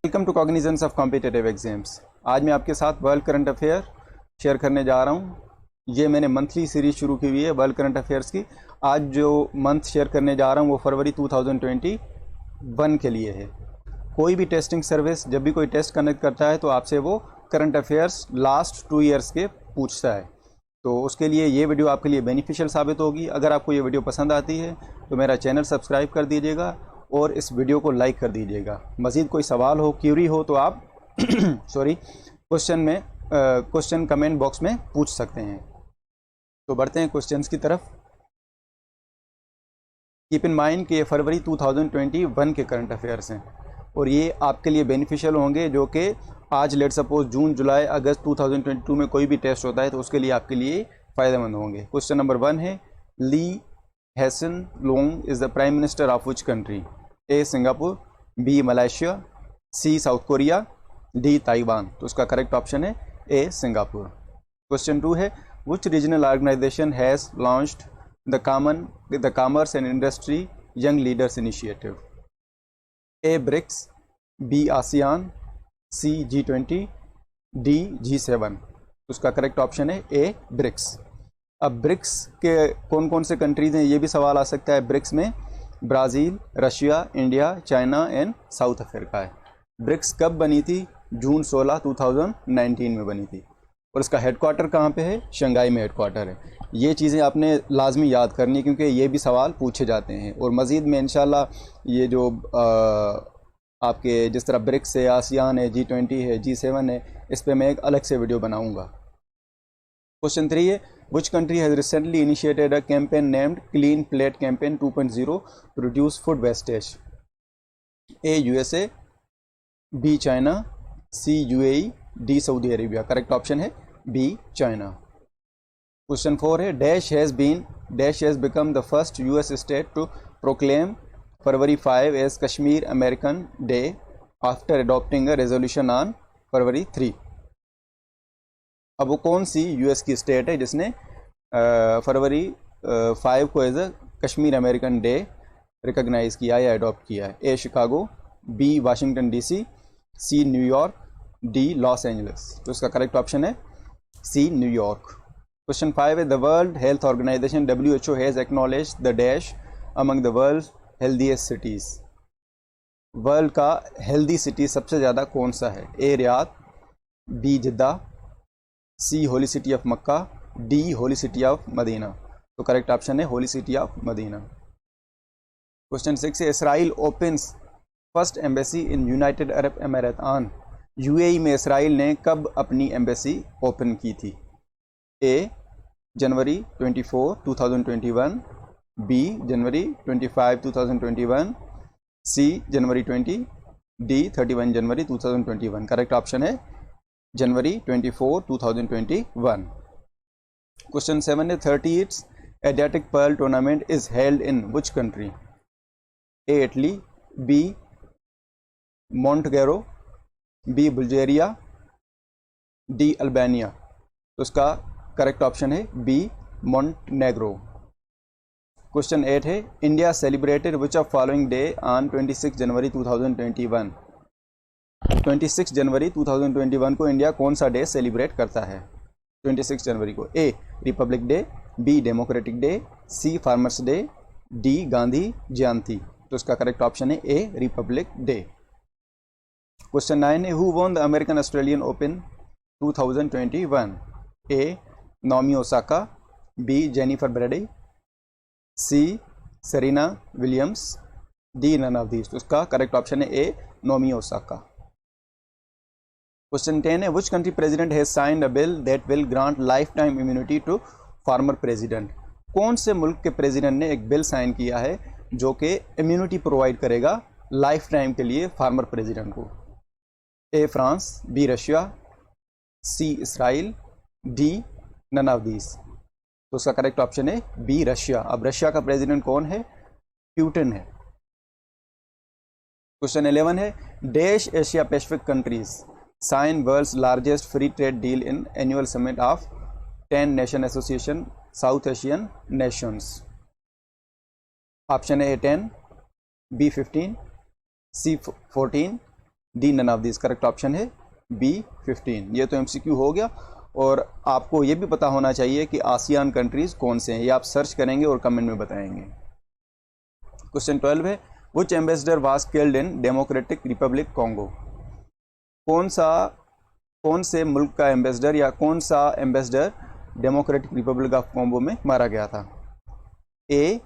Welcome to cognizance of competitive exams. आज मैं आपके साथ वर्ल्ड करंट अफेयर शेयर करने जा रहा हूँ। ये मैंने मंथली सीरीज शुरू की हुई है वर्ल्ड करंट अफेयर्स की। आज जो मंथ शेयर करने जा रहा हूँ वो फरवरी 2021 के लिए है। कोई भी टेस्टिंग सर्विस जब भी कोई टेस्ट कनेक्ट करता है तो आपसे वो करंट अफेयर्स लास्ट 2 ईयर्स के पूछता है, तो उसके लिए ये वीडियो आपके लिए बेनिफिशियल साबित होगी। अगर आपको ये वीडियो पसंद आती है तो मेरा चैनल सब्सक्राइब कर दीजिएगा और इस वीडियो को लाइक कर दीजिएगा। मज़ीद कोई सवाल हो, क्यूरी हो तो आप क्वेश्चन कमेंट बॉक्स में पूछ सकते हैं। तो बढ़ते हैं क्वेश्चंस की तरफ। कीप इन माइंड कि ये फरवरी 2021 के करंट अफेयर्स हैं और ये आपके लिए बेनिफिशियल होंगे, जो कि आज लेट सपोज जून, जुलाई, अगस्त 2022 में कोई भी टेस्ट होता है तो उसके लिए आपके लिए फ़ायदेमंद होंगे। क्वेश्चन नंबर 1 है, Lee Hsien Loong is the prime minister of which country? A Singapore, B Malaysia, C South Korea, D Taiwan. तो उसका करेक्ट ऑप्शन है ए सिंगापुर। क्वेश्चन 2 है, which regional organization has launched the commerce and industry young leaders initiative? A BRICS, B ASEAN, C G20, D G7। उसका correct option है ए BRICS. अब BRICS के कौन कौन से कंट्रीज़ हैं ये भी सवाल आ सकता है। ब्रिक्स में Brazil, Russia, India, China and south Africa है। ब्रिक्स कब बनी थी? जून 16, 2019 में बनी थी। और इसका हेडक्वार्टर कहाँ पे है? शंघाई में हेडक्वार्टर है। ये चीज़ें आपने लाजमी याद करनी क्योंकि ये भी सवाल पूछे जाते हैं। और मज़ीद में इंशाल्लाह ये जो आपके जिस तरह ब्रिक्स है, आसियान है, G20 है, G7 है, इस पर मैं एक अलग से वीडियो बनाऊँगा। क्वेश्चन 3 है, which country has recently initiated a campaign named Clean Plate Campaign 2.0 to reduce food wastage? A USA, B China, C UAE, D Saudi Arabia. Correct option है B चाइना। क्वेश्चन 4 है, dash has become the first US state to proclaim February 5 as Kashmir American Day after adopting a resolution on February 3। अब वो कौन सी US की state है जिसने फरवरी 5 को as a Kashmir American day recognize किया या अडॉप्ट किया है? A Chicago, B Washington DC, C New York, D Los Angeles इसका करेक्ट ऑप्शन है सी न्यूयॉर्क। क्वेश्चन 5 है, the World Health Organization WHO has acknowledge the dash among the world healthiest cities. World का healthy city सबसे ज़्यादा कौन सा है? A Riyadh, B Jeddah, C holy city of Mecca, D holy city of Medina. तो correct option है holy city of Medina. Question 6 है, Israel opens first embassy in United Arab Emirates on? UAE में Israel ने कब अपनी embassy open की थी? A January 24, 2021, B January 25, 2021, C January 20, D 31 January 2021। Correct option है जनवरी 24, 2021। क्वेश्चन 7 है, 38th Adriatic pearl tournament is held in which country? A Italy, B Montenegro, B Bulgaria, D Albania. तो उसका करेक्ट ऑप्शन है B Montenegro. Question 8 है, India celebrated which of following day on 26 जनवरी 2021? 26 जनवरी 2021 को India कौन सा day celebrate करता है? 26 जनवरी को A Republic Day, B Democratic Day, C Farmers Day, D Gandhi Jayanti. तो इसका करेक्ट ऑप्शन है ए रिपब्लिक डे। क्वेश्चन 9 है, who won the American Australian Open 2021? A Naomi Osaka, B Jennifer Brady, C Serena Williams, D none of these. तो उसका correct option है ए Naomi Osaka. Question 10 है, which country president has signed a bill that will grant life time immunity to former president? कौन से मुल्क के president ने एक बिल साइन किया है जो कि इम्यूनिटी प्रोवाइड करेगा लाइफ टाइम के लिए फार्मर प्रेसिडेंट को? A France, B Russia, C Israel, D none of these. तो उसका करेक्ट ऑप्शन है बी रशिया। अब रशिया का प्रेसिडेंट कौन है? पुतिन है। क्वेश्चन 11 है, dash Asia Pacific countries sign world's largest free trade deal in annual summit of 10 nation association South Asian nations? Option A 10, B 15, C 14, D none of this. Correct option है B 15। ये तो MCQ हो गया। और आपको ये भी पता होना चाहिए कि आसियान कंट्रीज़ कौन से हैं, ये आप सर्च करेंगे और कमेंट में बताएंगे। क्वेश्चन 12 है, which ambassador was killed in Democratic Republic Congo. कौन से मुल्क का एम्बेसडर या कौन सा ambassador Democratic Republic of Congo में मारा गया था। ए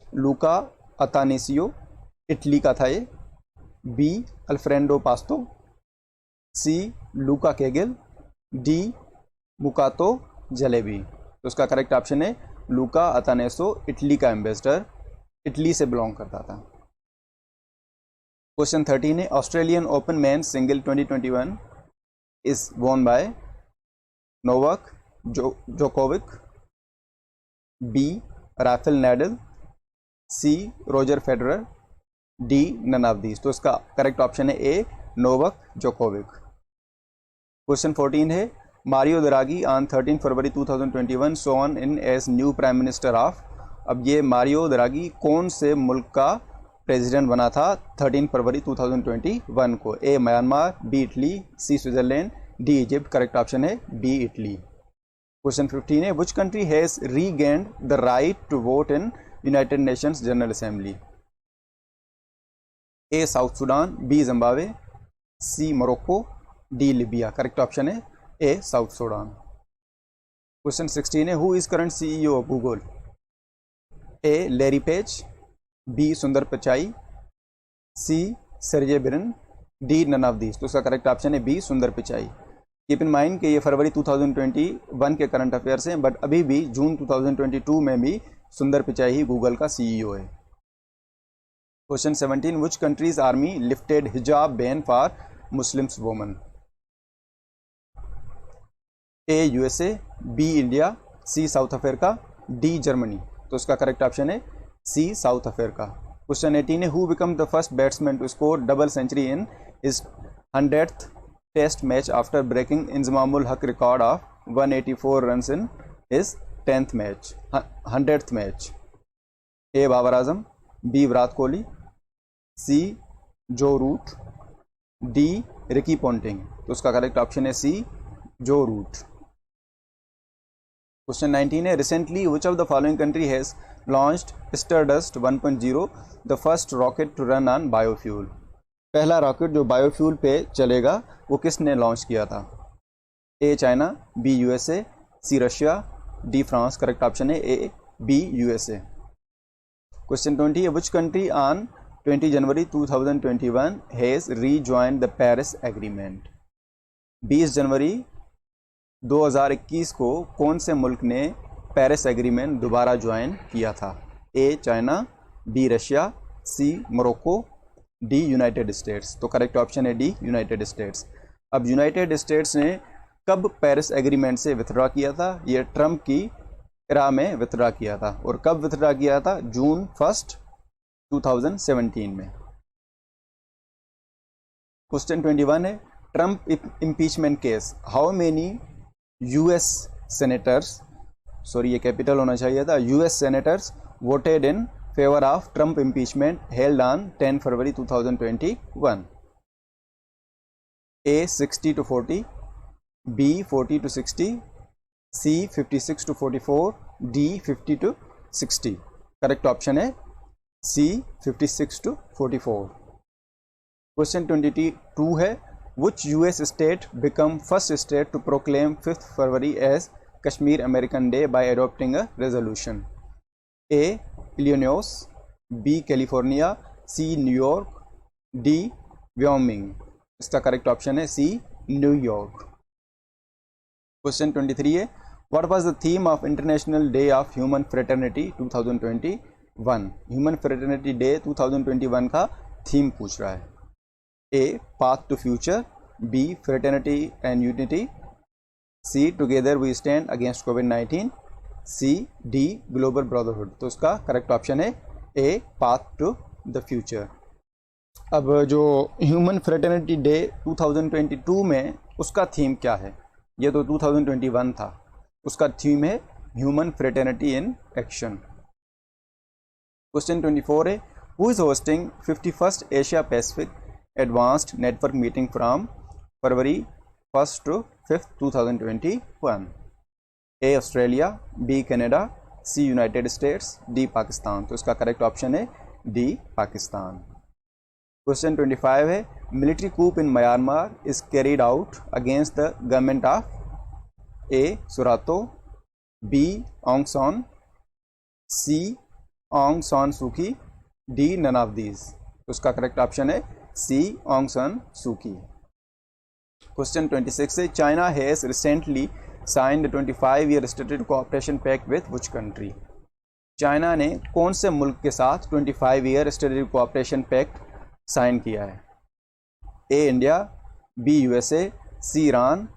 लूका अतानेसियो, इटली का था ये। बी अल्फ्रेंडो पास्तो। सी लूका केगल। डी मुकातो जलेबी। तो उसका करेक्ट ऑप्शन है लूका अतानेसो, इटली का एम्बेसडर, इटली से बिलोंग करता था। क्वेश्चन 13 है, Australian Open man single 2021 is won by Novak Djokovic, B Rafael Nadal, C Roger Federer, D none of these. तो इसका करेक्ट ऑप्शन है ए नोवाक जोकोविक। क्वेश्चन 14 है, Mario Draghi on 13 February 2021 sworn in as new prime minister of. अब ये Mario द्रागी कौन से मुल्क का प्रेसिडेंट बना था 13 फरवरी 2021 को। A Myanmar, B Italy, C Switzerland, D Egypt. Correct option है बी इटली। क्वेश्चन 15 है, which country has regained the right to vote in United Nations General Assembly. A South Sudan, B Zimbabwe, C Morocco, D Libya. Correct option है A South Sudan. Question 16 है, who is current CEO of Google. A Larry Page, B Sundar Pichai, C Sergey Brin, D none of these. तो उसका correct option है B Sundar Pichai. Keep in mind कि ये फरवरी 2021 के current affairs हैं, but अभी भी जून 2022 में भी सुंदर पिचाई ही गूगल का CEO है। Question 17, which country's army lifted hijab ban for Muslims women. A USA, B India, C South Africa, D Germany. तो उसका करेक्ट ऑप्शन है सी साउथ अफ्रीका। क्वेश्चन 18 है, who become the first batsman to score double century in his 100th test match after breaking Inzamamul Haq record of 184 runs in his 10th match 100th match. A Babar Azam, B Virat Kohli, C Joe Root, D Ricky Ponting. तो उसका correct option है सी Joe root. Question 19 है, recently which of the following country has launched Stardust 1.0 the first rocket to run on biofuel. पहला rocket जो biofuel पे चलेगा वो किसने लॉन्च किया था। A China, B USA, C Russia, D France. Correct option है ए बी USA। क्वेश्चन 20 है, which country on 20 January 2021 has rejoined the Paris agreement. 20 जनवरी 2021 को कौन से मुल्क ने पेरिस एग्रीमेंट दोबारा ज्वाइन किया था। A China, B Russia, C Morocco, D United states. तो करेक्ट ऑप्शन है डी यूनाइटेड स्टेट्स। अब यूनाइटेड स्टेट्स ने कब पेरिस एग्रीमेंट से विथड्रॉ किया था। ये ट्रंप की इरा में विथड्रॉ किया था। और कब विथड्रॉ किया था, जून 1 2017 में। क्वेश्चन 21 है, Trump impeachment case, how many US senators, sorry ये कैपिटल होना चाहिए था, US senators voted in favor of Trump impeachment held on 10 February 2021। A 60 to 40, B 40 to 60, C 56 to 44, D 50 to 60। Correct option है C 56 to 44। Question 22 है, which US state become first state to proclaim 5th February as Kashmir American Day by adopting a resolution। A Illinois, B California, C New York, D Wyoming। इसका correct option है C New York. Question 23 है, what was the theme of International Day of Human Fraternity 2021। Human fraternity day 2021 का theme पूछ रहा है। A path to future, B fraternity and unity, C together we stand against COVID-19, C D global brotherhood। तो उसका correct option है A path to the future। अब जो human fraternity day 2022 में उसका थीम क्या है, ये तो 2021 था, उसका थीम है human fraternity in action. Question 24 है, who is hosting 51st Asia Pacific advanced network meeting from February 1 to 5, 2021? A Australia, B Canada, C United States, D Pakistan. तो इसका करेक्ट ऑप्शन है डी पाकिस्तान। क्वेश्चन 25 है, military coup in Myanmar is carried out against the government of A Surato, B Aung San, C Aung San Suu, Kyi none of these. तो उसका correct option है सी Aung San सूकी। Question 26 है, China has recently signed 25-year strategic cooperation pact with which country? China ने कौन से मुल्क के साथ 25-year strategic cooperation pact sign किया है? ए इंडिया, बी यूएसए, सी ईरान,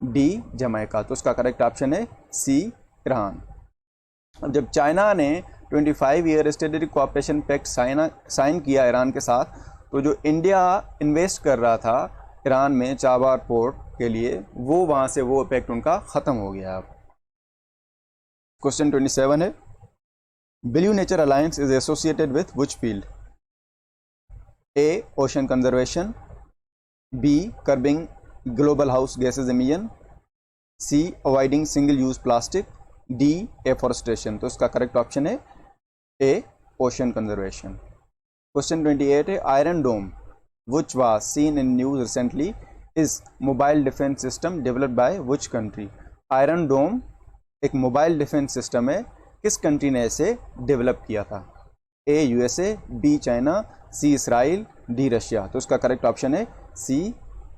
डी जमैका। तो उसका करेक्ट ऑप्शन है सी ईरान। अब जब चाइना ने 25-year strategic cooperation pact sign किया ईरान के साथ, तो जो इंडिया इन्वेस्ट कर रहा था ईरान में चाबार पोर्ट के लिए, वो वहाँ से वो पैक्ट उनका ख़त्म हो गया। अब क्वेश्चन 27 है, blue nature alliance is associated with which field? A ocean conservation, B curbing global house gases emission, C avoiding single use plastic, D afforestation. तो इसका करेक्ट ऑप्शन है ए ओशन कंजर्वेशन। क्वेश्चन 28 है, iron dome which was seen in news recently is mobile defense system developed by which country? Iron dome एक mobile defence system है, किस country ने इसे develop किया था? A USA, B China, C Israel, D Russia. तो उसका correct option है सी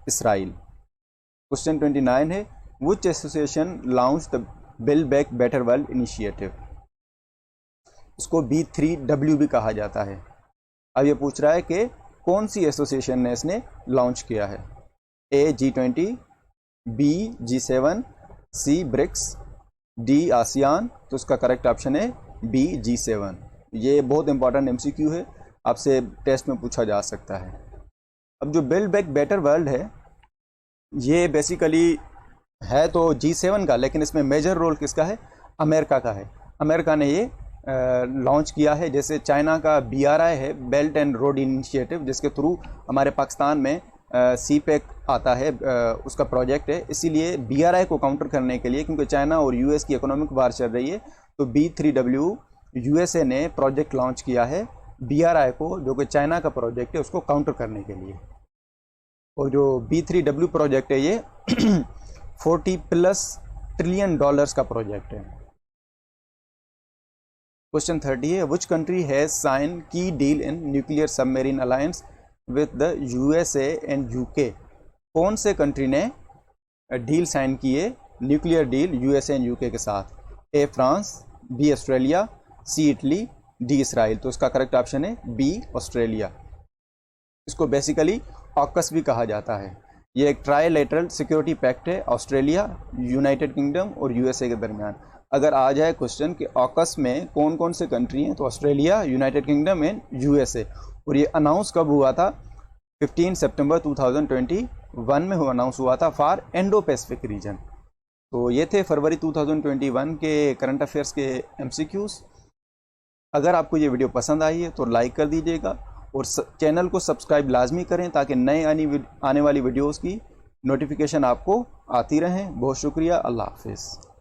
इसराइल। क्वेश्चन 29 है, which association launch the build back better world initiative? इसको B3W भी कहा जाता है। अब ये पूछ रहा है कि कौन सी एसोसिएशन ने इसने लॉन्च किया है? ए G20, बी G7, सी ब्रिक्स, डी आसियान। तो उसका करेक्ट ऑप्शन है बी G7। ये बहुत इंपॉर्टेंट MCQ है, आपसे टेस्ट में पूछा जा सकता है। अब जो बिल्ड बैक बेटर वर्ल्ड है, ये बेसिकली है तो G7 का, लेकिन इसमें मेजर रोल किसका है? अमेरिका का है। अमेरिका ने ये लॉन्च किया है। जैसे चाइना का BRI है, बेल्ट एंड रोड इनिशिएटिव, जिसके थ्रू हमारे पाकिस्तान में CPEC आता है, उसका प्रोजेक्ट है। इसीलिए BRI को काउंटर करने के लिए, क्योंकि चाइना और US की इकोनॉमिक वार चल रही है, तो B3W USA ने प्रोजेक्ट लॉन्च किया है BRI को, जो कि चाइना का प्रोजेक्ट है, उसको काउंटर करने के लिए। और जो B3W प्रोजेक्ट है, ये $40+ ट्रिलियन का प्रोजेक्ट है। क्वेश्चन 30 है, विच कंट्री हैज साइन की deal in nuclear submarine alliance with the USA and UK? कौन से कंट्री ने डील साइन की है, nuclear deal USA and UK के साथ? A France, B Australia, C Italy, D Israel. तो उसका करेक्ट ऑप्शन है बी ऑस्ट्रेलिया। इसको बेसिकली ऑकस भी कहा जाता है। ये एक ट्राइलेटरल सिक्योरिटी पैक्ट है ऑस्ट्रेलिया, यूनाइटेड किंगडम और USA के दरमियान। अगर आ जाए क्वेश्चन कि ऑकस में कौन कौन से कंट्री हैं, तो Australia, United kingdom and USA। और ये अनाउंस कब हुआ था? 15 सितंबर 2021 में अनाउंस हुआ था फॉर इंडो पैसिफिक रीजन। तो ये थे फरवरी 2021 के करंट अफेयर्स के MCQs। अगर आपको ये वीडियो पसंद आई है तो लाइक कर दीजिएगा और चैनल को सब्सक्राइब लाजमी करें, ताकि नए आने वाली वीडियोज़ की नोटिफिकेशन आपको आती रहें। बहुत शुक्रिया। अल्लाह हाफिज़।